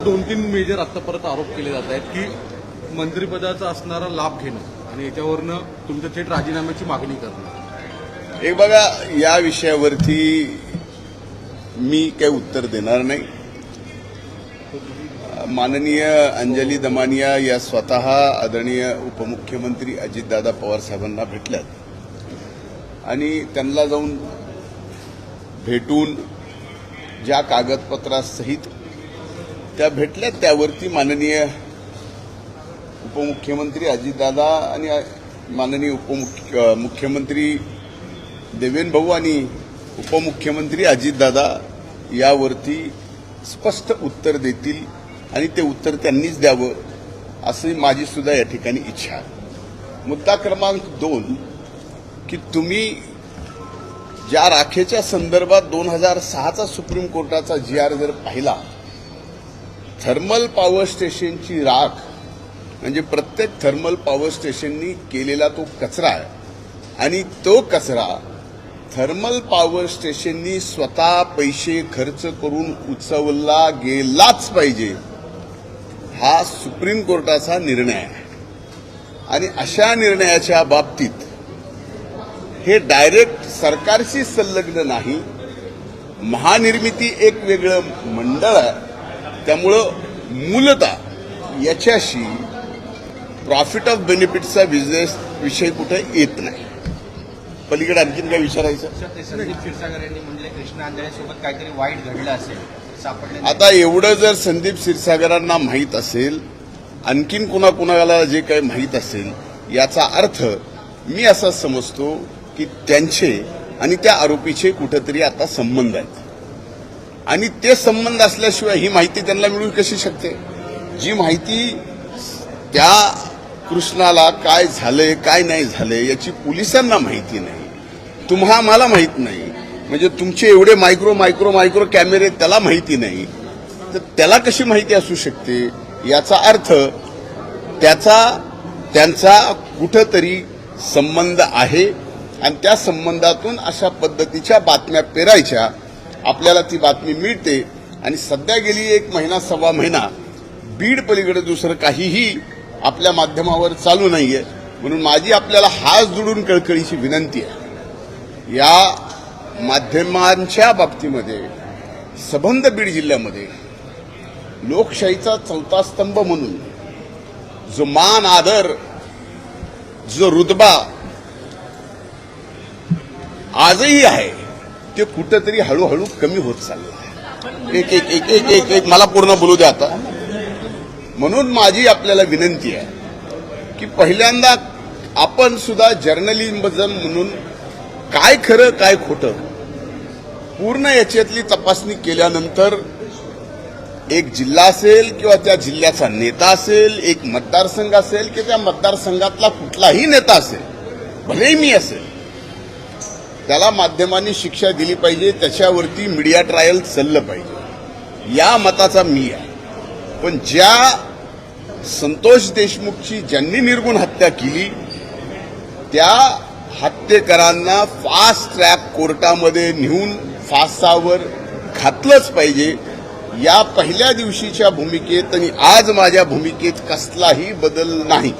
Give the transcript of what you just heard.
2-3 major आता परत आरोप केले जात आहेत की मंत्रिपदाचा असणारा लाभ घेणं आणि याच्यावरनं तुमच्या थेट राजीनाम्याची मागणी करणं. एक बघा, या विषयावरती मी काही उत्तर देणार नाही. माननीय अंजली दमानिया या स्वतः आदरणीय उपमुख्यमंत्री अजितदादा पवार साहेबांना भेटल्यात आणि त्यांना जाऊन भेटून ज्या कागदपत्रासहित त्या भेटल्यात त्यावरती माननीय उपमुख्यमंत्री अजितदादा आणि माननीय मुख्यमंत्री देवेंद्र भाऊ आणि उपमुख्यमंत्री अजितदादा यावरती स्पष्ट उत्तर देतील आणि ते उत्तर त्यांनीच द्यावं अशी माझी सुद्धा या ठिकाणी इच्छा आहे. मुद्दा क्रमांक 2 की तुम्ही ज्या राखेच्या संदर्भात 2006चा सुप्रीम कोर्टाचा GR जर पाहिला, थर्मल पॉवर स्टेशनची राख म्हणजे प्रत्येक थर्मल पॉवर स्टेशननी केलेला तो कचरा आहे आणि तो कचरा थर्मल पॉवर स्टेशननी स्वतः पैसे खर्च करून उचलला गेलाच पाहिजे, हा सुप्रीम कोर्टाचा निर्णय आहे. आणि अशा निर्णयाच्या बाबतीत हे डायरेक्ट सरकारशी संलग्न नाही, महानिर्मिती एक वेगळं मंडळ आहे, त्यामुळं मूलतः याच्याशी प्रॉफिट ऑफ बेनिफिटचा बिझनेस विषय कुठे येत नाही. पलीकडे आणखीन काय विचारायचं? संदीप क्षीरसागर यांनी म्हणले कृष्णा अंजलीसोबत काहीतरी वाईट घडलं असेल सापडले. आता एवढं जर संदीप क्षीरसागरांना माहीत असेल, आणखीन कुणाकुणाला जे काही माहीत असेल, याचा अर्थ मी असा समजतो की त्यांचे आणि त्या आरोपीचे कुठेतरी आता संबंध आहेत आणि ते संबंध असल्याशिवाय ही माहिती त्यांना मिळू कशी शकते? जी माहिती त्या कृष्णाला काय झालंय काय नाही झालंय याची पोलिसांना माहिती नाही, तुम्हाला माहित नाही, म्हणजे तुमचे एवढे मायक्रो कॅमेरे त्याला माहिती नाही, तर त्याला कशी माहिती असू शकते? याचा अर्थ त्यांचा कुठंतरी संबंध आहे आणि त्या संबंधातून अशा पद्धतीच्या बातम्या पेरायच्या. आपल्याला ती बातमी मिळते आणि सध्या गेली 1 महिना सव्वा महिना बीड पलीकडे दुसरं काहीही आपल्या माध्यमावर चालू नाहीये. म्हणून माझी आपल्याला हात जोडून कळकळीची विनंती आहे, या माध्यमांच्या बाबतीमध्ये सबंध बीड जिल्ह्यामध्ये लोकशाहीचा 4था स्तंभ म्हणून जो मान आदर, जो रुतबा आजही आहे, ते कुठंतरी हळूहळू कमी होत चाललं आहे. एक मला पूर्ण बोलू द्या आता. म्हणून माझी आपल्याला विनंती आहे की पहिल्यांदा आपण सुद्धा जर्नलिझम म्हणून काय खरं काय खोटं पूर्ण याच्यातली तपासणी केल्यानंतर एक जिल्हा असेल किंवा त्या जिल्ह्याचा नेता असेल, एक मतदारसंघ असेल की त्या मतदारसंघातला कुठलाही नेता असेल, भलेही मी असेल, त्याला माध्यमांनी शिक्षा दिली पाहिजे, त्याच्यावरती मीडिया ट्रायल चाललं पाहिजे, या मताचा मी आहे. पण ज्या संतोष देशमुखची ज्यांनी निर्गुण हत्या केली त्या हत्येकरांना फास्ट ट्रॅक कोर्टामध्ये नेऊन फासावर घातलंच पाहिजे. या पहिल्या दिवशीच्या भूमिकेत आणि आज माझ्या भूमिकेत कसलाही बदल नाही.